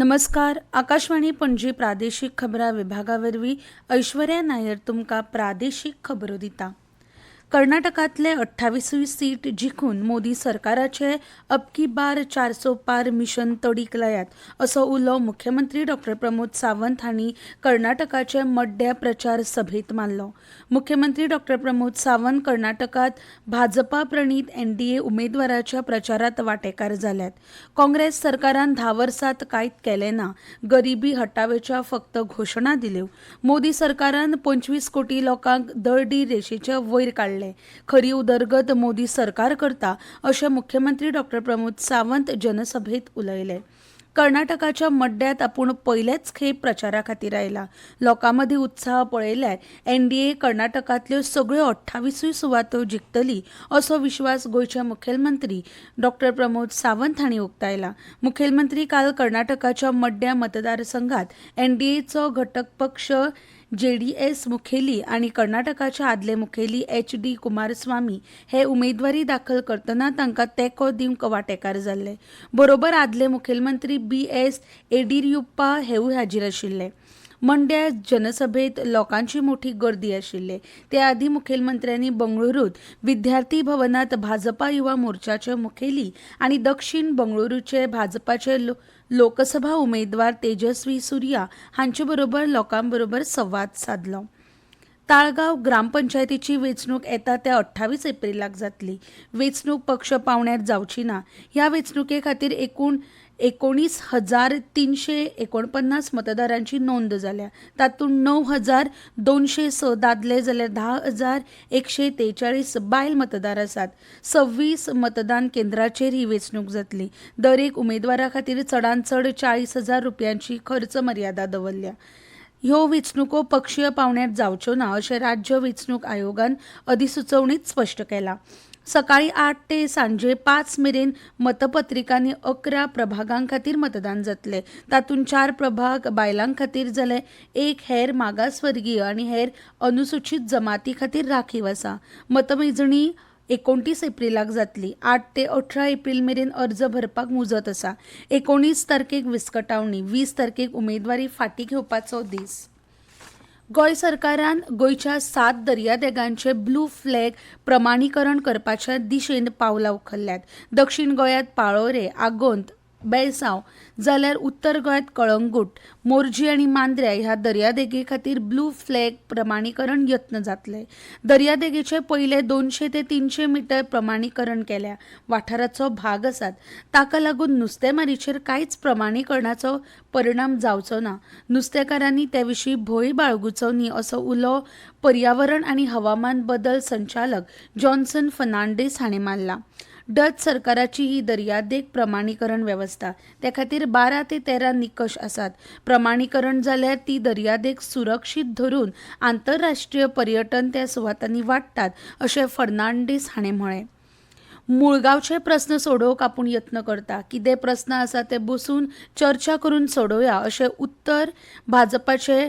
नमस्कार. आकाशवाणी पणजी प्रादेशीक खबरां विभागावरवीं ऐश्वर्या नायर तुमकां प्रादेशीक खबरो दिता. कर्नाटकांतले 28वी सीट जिखून मोदी सरकाराचे अब की बार 400 पार मिशन तडीक लायात असो उलो मुख्यमंत्री डॉ. प्रमोद सावंत हांणी कर्नाटकाचे मड्ड्या प्रचार सभेत मारलो. मुख्यमंत्री डॉ. प्रमोद सावंत कर्नाटकांत भाजपा प्रणीत एनडीए उमेदवाराच्या प्रचारात वांटेकार जाल्यात. काँग्रेस सरकारान 10 वर्सांत कांयच केलें ना. गरिबी हटावेच्या फक्त घोशणा दिल्यो. मोदी सरकारान 25 कोटी लोकांक दरडी रेशेच्या वयर काडले. खरी उदरगत मोदी सरकार करता अशें मुख्यमंत्री डॉ. प्रमोद सावंत जनसभेत उलयले. कर्नाटकाच्या मड्ड्यात आपूण पयलेच खेप प्रचारा खातीर आयला. लोकां मदीं उत्साह पळयल्यार एनडीए कर्नाटकांतल्यो सगळ्यो 28 सुवातो जिखतली असो विश्वास गोंयचे मुखेलमंत्री डॉ. प्रमोद सावंत हांणी उक्तायला. मुखेलमंत्री काल कर्नाटकाच्या मड्ड्या मतदारसंघात एनडीएचो घटक पक्ष जेडीएस मुखेली आनी कर्नाटकाचे आदले मुखेली एच.डी. कुमारस्वामी हे उमेदवारी दाखल करतना तांकां तेंको दिवंक वांटेकार जाल्ले. बरोबर आदले मुखेलमंत्री बी.एस. येडियुरप्पा हेवूय हाजीर आशिल्ले. मंड्या जनसभेत लोकांची मोठी गर्दी आशिल्ली. ते आदी मुखेलमंत्र्यांनी बंगळुरूत विद्यार्थी भवनात भाजपा युवा मोर्चाचे मुखेली आनी दक्षिण बंगळुरूचे भाजपाचे लोकसभा उमेदवार तेजस्वी सुर्या हांचे बरोबर लोकांबरोबर संवाद साधलो. ताळगांव ग्रामपंचायतीची वेंचणूक येता त्या 28 एप्रिलाक जातली. वेंचणूक पक्ष पावण्यार जावची ना. ह्या वेंचणुके खातीर एकूण 19,349 मतदारांची नोंद जाल्या. तातूंत 9,206 दादले जाल्यार 10,143 बायल मतदार आसात. 26 मतदान केंद्राचेर ही वेंचणूक जातली. दर एक उमेदवारा खातीर चडांत चड 40,000 रुपयांची खर्च मर्यादा दवरल्या. ह्यो वेंचणुको पक्षीय पावण्यार जावच्यो ना अशें राज्य वेंचणूक आयोगान अधिसुचोवणीत स्पश्ट केलां. सकाळी 8 ते सांजे 5 मेरेन मतपत्रिकांनी 11 प्रभागां खातीर मतदान जातले. तातूंत 4 प्रभाग बायलां खातीर जाले, एक हेर मागासवर्गीय आनी हेर अनुसूचित जमाती खातीर राखीव आसा. मतमेजणी 29 एप्रिलाक जातली. 8 ते 18 एप्रिल मेरेन अर्ज भरपाक मुजत आसा. 19 तारखेक विस्कटावणी, 20 तारखेक उमेदवारी फाटीं घेवपाचो दीस. गोंय सरकारान गोंयच्या 7 दर्यादेगांचे ब्लू फ्लॅग प्रमाणीकरण करपाच्या दिशेन पावलां उखल्ल्यात. दक्षिण गोंयांत पाळोरे, आगोंद, बेळसांव जाल्यार उत्तर गोंयांत कळंगूट, मोरजी आनी मांद्र्या ह्या दर्यादेगे खातीर ब्लू फ्लॅग प्रमाणीकरण यत्न जातले. दर्यादेगेचे पयले 200 ते 300 मीटर प्रमाणीकरण केल्या वाठाराचो भाग आसात. ताका लागून नुस्तेमारीचेर कांयच प्रमाणीकरणाचो परिणाम जावचो ना. नुस्तेकारांनी ते विशीं भंय बाळगुचो न्ही असो उलो पर्यावरण आनी हवामान बदल संचालक जॉन्सन फर्नांडीस हाणें मारला. डच सरकाराची ही दर्यादेग प्रमाणीकरण वेवस्था. ते खातीर 12 ते 13 निकश आसात. प्रमाणीकरण जाल्यार ती दर्यादेग सुरक्षीत धरून आंतरराष्ट्रीय पर्यटन त्या सुवातांनी वाडटात अशें फर्नांडीस हाणें म्हळें. मुळगांवचे प्रस्न सोडोवंक आपूण यत्न करता. कितें प्रस्न आसा ते बसून चर्चा करून सोडोवया अशें उत्तर भाजपाचे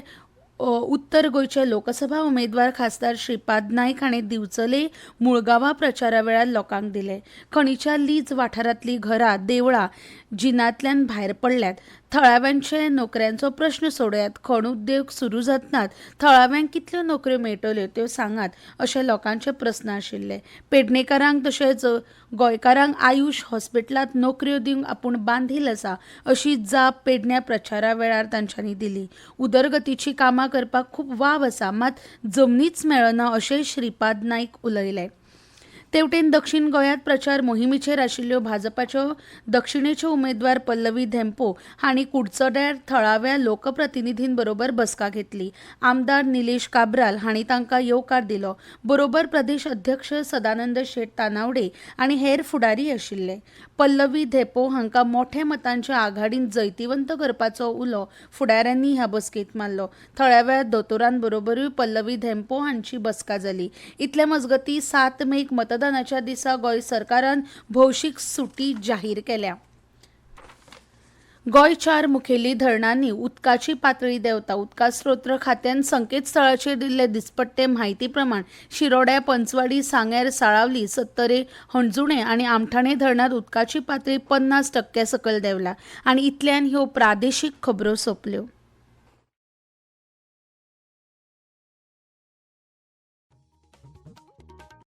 उत्तर गोंयचे लोकसभा उमेदवार खासदार श्रीपाद नायक हाणें दिवचले मुळगांवां प्रचारा वेळार लोकांक दिले. खणीच्या लीज वाठारांतलीं घरां, देवळां जिनांतल्यान भायर पडल्यात. थळाव्यांचे नोकऱ्यांचो प्रश्न सोडयात. खण उद्योग सुरू जातनात थळाव्यांक कितल्यो नोकऱ्यो मेळटल्यो त्यो सांगात अशे लोकांचे प्रस्न आशिल्ले. पेडणेकारांक तशेंच गोंयकारांक आयुष हॉस्पिटलांत नोकऱ्यो दिवंक आपूण बांदील आसा अशी जाप पेडण्यां प्रचारा वेळार तांच्यांनी दिली. उदरगतीची कामां करपाक खूब वाव आसा, मात जमनीच मेळना अशें श्रीपाद नायक उलयले. तेवटेन दक्षिण गोंयांत प्रचार मोहिमेचेर आशिल्ल्यो भाजपाच्यो दक्षिणेच्यो उमेदवार पल्लवी धेंपो हांणी कुडचड्यार थळाव्या लोकप्रतिनिधीं बरोबर बसका घेतली. आमदार निलेश काब्राल हांणी तांकां येवकार दिलो. बरोबर प्रदेश अध्यक्ष सदानंद शेट तानावडे आनी हेर फुडारी आशिल्ले. पल्लवी धेंपो हांकां मोठ्या मतांच्या आघाडीन जैतिवंत करपाचो उलो फुडाऱ्यांनी ह्या बसकेंत मारलो. थळाव्या दोतोरां बरोबरूय पल्लवी धेंपो हांची बसका जाली. इतले मजगतीं 7 मेक मतदानाच्या दिसा गोंय सरकारान भौशीक सुटी जाहीर केल्या. गोंय 4 मुखेली धरणांनी उदकाची पातळी देंवता. उदका स्रोत खात्यान संकेतस्थळाचेर दिल्ले दिसपट्टे म्हायती प्रमाण शिरोड्या, पंचवाडी, सांगेर, साळावली, सत्तरे, हणजुणे आनी आमठाणे धरणांत उदकाची पातळी 50% सकयल देंवल्या. आनी इतल्यान ह्यो प्रादेशीक खबरो सोंपल्यो.